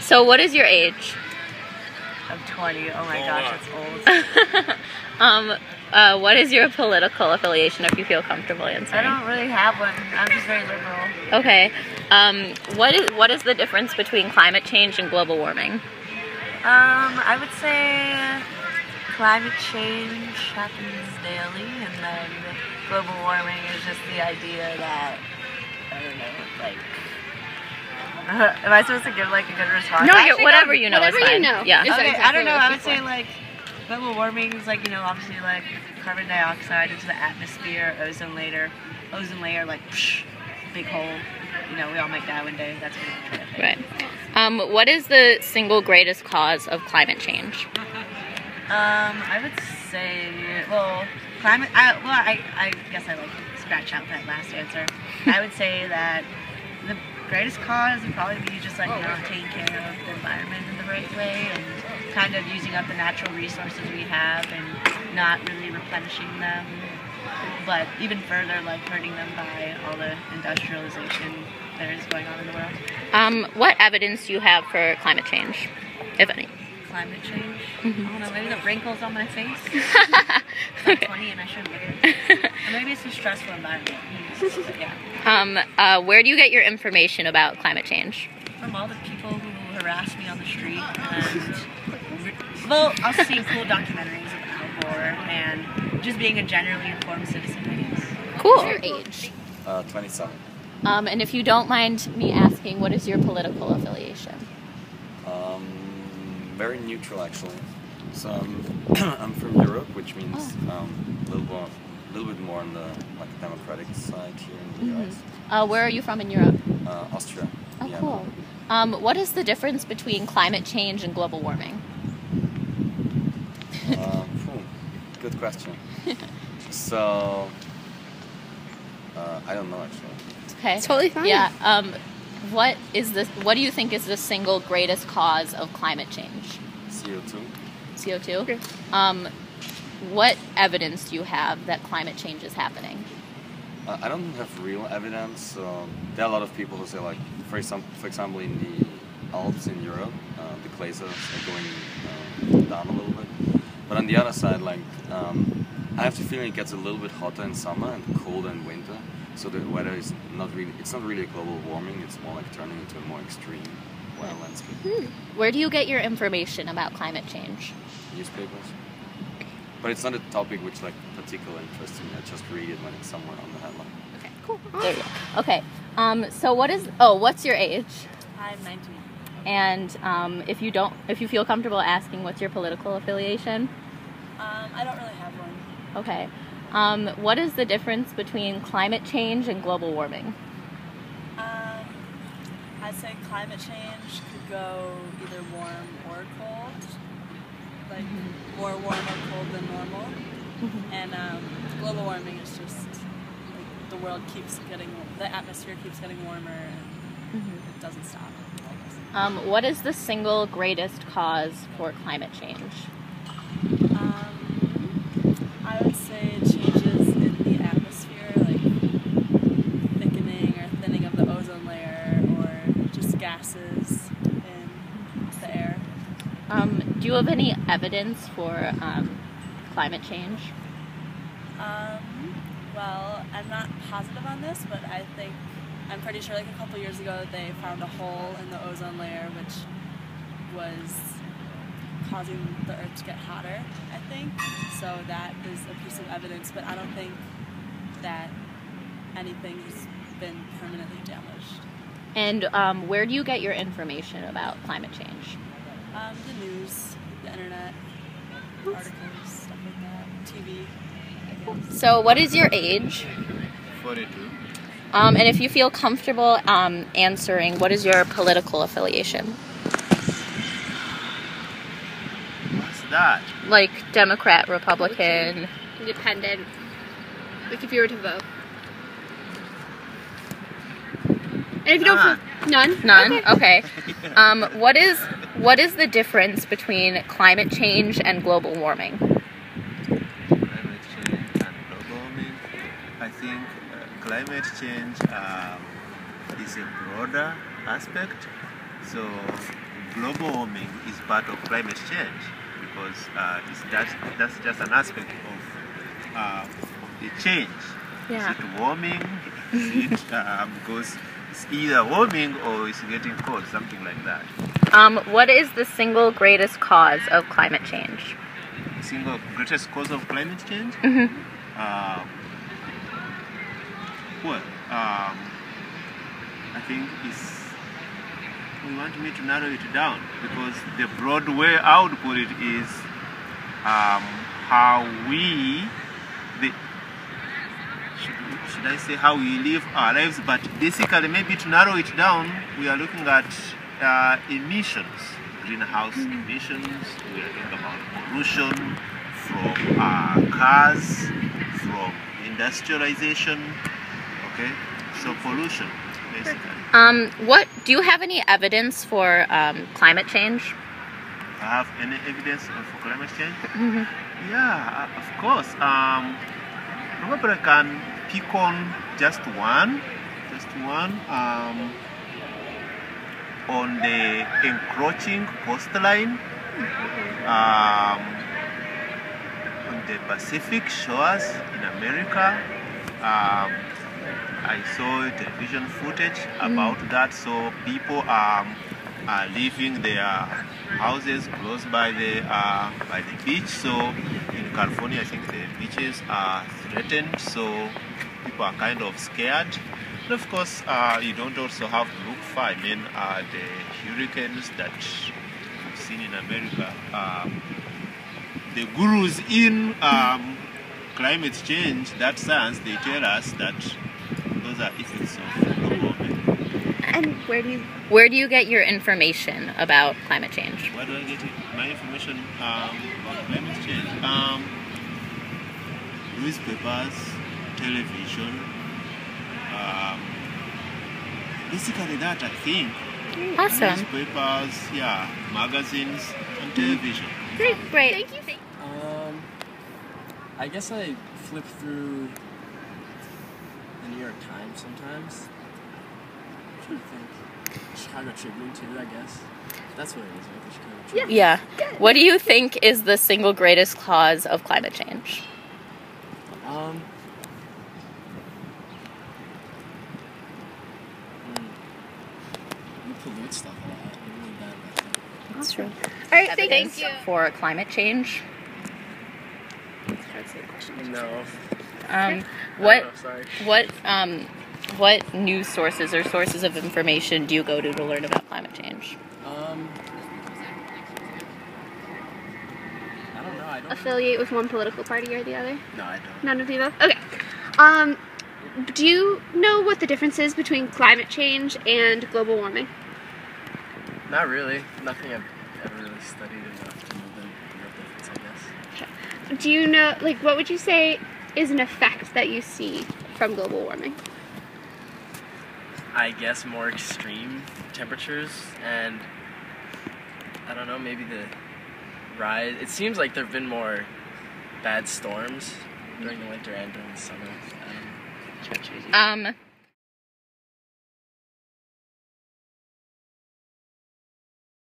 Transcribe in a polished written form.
So what is your age? I'm 20. Oh my gosh, that's old. What is your political affiliation, if you feel comfortable answering? I don't really have one. I'm just very liberal. Okay. What is the difference between climate change and global warming? I would say climate change happens daily, and then global warming is just the idea that, I don't know, like... am I supposed to give like a good response? No, whatever you know is fine. Whatever you know. Yeah. Okay, Okay, exactly I don't know. I would what say like global warming is like, you know, obviously like carbon dioxide into the atmosphere, ozone layer like psh, big hole. You know, we all make that one day. That's pretty much it, I think. Right. What is the single greatest cause of climate change? I would say, well, climate. I guess I like scratch out that last answer. I would say that the greatest cause would probably be just like, you know, taking care of the environment in the right way and kind of using up the natural resources we have and not really replenishing them, but even further like hurting them by all the industrialization that is going on in the world. What evidence do you have for climate change, if any? Climate change? Mm-hmm. I don't know, maybe the wrinkles on my face. I'm 20 and I shouldn't look at it. Or maybe it's a stressful environment. But yeah. Where do you get your information about climate change? From all the people who harass me on the street, and well, also seeing cool documentaries of Al Gore and just being a generally informed citizen, I guess. Cool. What's your age? 27. And if you don't mind me asking, what is your political affiliation? Very neutral, actually. So I'm from Europe, which means a little bit more on the like democratic side here in the US. Where are you from in Europe? Austria. Oh, Vienna. cool. What is the difference between climate change and global warming? Good question. So I don't know actually. Okay. It's totally fine. Yeah. What do you think is the single greatest cause of climate change? CO2. CO2? Okay. What evidence do you have that climate change is happening? I don't have real evidence. There are a lot of people who say, like, for example, in the Alps in Europe, the glaciers are going down a little bit. But on the other side, like, I have the feeling it gets a little bit hotter in summer and colder in winter. So the weather is it's not really a global warming, it's more like turning into a more extreme weather landscape. Where do you get your information about climate change? Newspapers. But it's not a topic which like particularly interests me. I just read it when it's somewhere on the headline. Okay, cool. There you go. Okay. So what's your age? I'm 19. And if you feel comfortable asking, what's your political affiliation? I don't really have one. Okay. What is the difference between climate change and global warming? I'd say climate change could go either warm or cold, like more warm or cold than normal. And global warming is just like the world the atmosphere keeps getting warmer and it doesn't stop. What is the single greatest cause for climate change? I would say changes in the atmosphere, like thickening or thinning of the ozone layer, or just gases in the air. Do you have any evidence for climate change? Well, I'm not positive on this, but I'm pretty sure like a couple years ago they found a hole in the ozone layer which was causing the Earth to get hotter, I think. So that is a piece of evidence, but I don't think that anything's been permanently damaged. And where do you get your information about climate change? The news, the internet, articles, stuff like that, TV, I guess. So what is your age? 42. And if you feel comfortable answering, what is your political affiliation? What's that? Like Democrat, Republican? Independent. Like if you were to vote. And if you don't none? None? Okay. What is the difference between climate change and global warming? Climate change and global warming. I think climate change is a broader aspect. So global warming is part of climate change because that's just an aspect of the change. Yeah. Is it warming? Is it because it's either warming or it's getting cold, something like that. What is the single greatest cause of climate change? Single greatest cause of climate change? Mm-hmm. I think you want me to narrow it down because the broad way I would put it is how should I say how we live our lives, but basically maybe to narrow it down we are looking at emissions, greenhouse emissions. We are talking about pollution from cars, from industrialization. Okay, so pollution basically. What do you have any evidence for climate change? I have any evidence for climate change? Mm-hmm. Yeah, of course. Probably I can pick on just one. On the encroaching coastline, on the Pacific shores in America. I saw television footage about that. So people are leaving their houses close by the beach. So in California, I think the beaches are threatened. So people are kind of scared. And of course, you don't also have to look far. I mean, the hurricanes that we've seen in America, the gurus in climate change, that science, they tell us that those are effects of global warming. And where do you get your information about climate change? Where do I get my information about climate change? Newspapers, television, basically that I think. Awesome. Newspapers, yeah, magazines, and television. Great. Thank you. I guess I flip through the New York Times sometimes. I'm trying to think. Chicago Tribune too, I guess. That's what it is, right? The Chicago Tribune. Yeah. What do you think is the single greatest cause of climate change? We pollute stuff a lot. We're really bad about that. That's true. All right, thank you. For climate change. No. What news sources or sources of information do you go to learn about climate change? I don't know. I don't Affiliate with one political party or the other? No, I don't. None of the above? Okay. Do you know what the difference is between climate change and global warming? Not really. Nothing I've ever really studied enough to know the real difference, I guess. Okay. Do you know, what would you say is an effect that you see from global warming? I guess more extreme temperatures and I don't know, maybe the rise. It seems like there have been more bad storms during the winter and during the summer.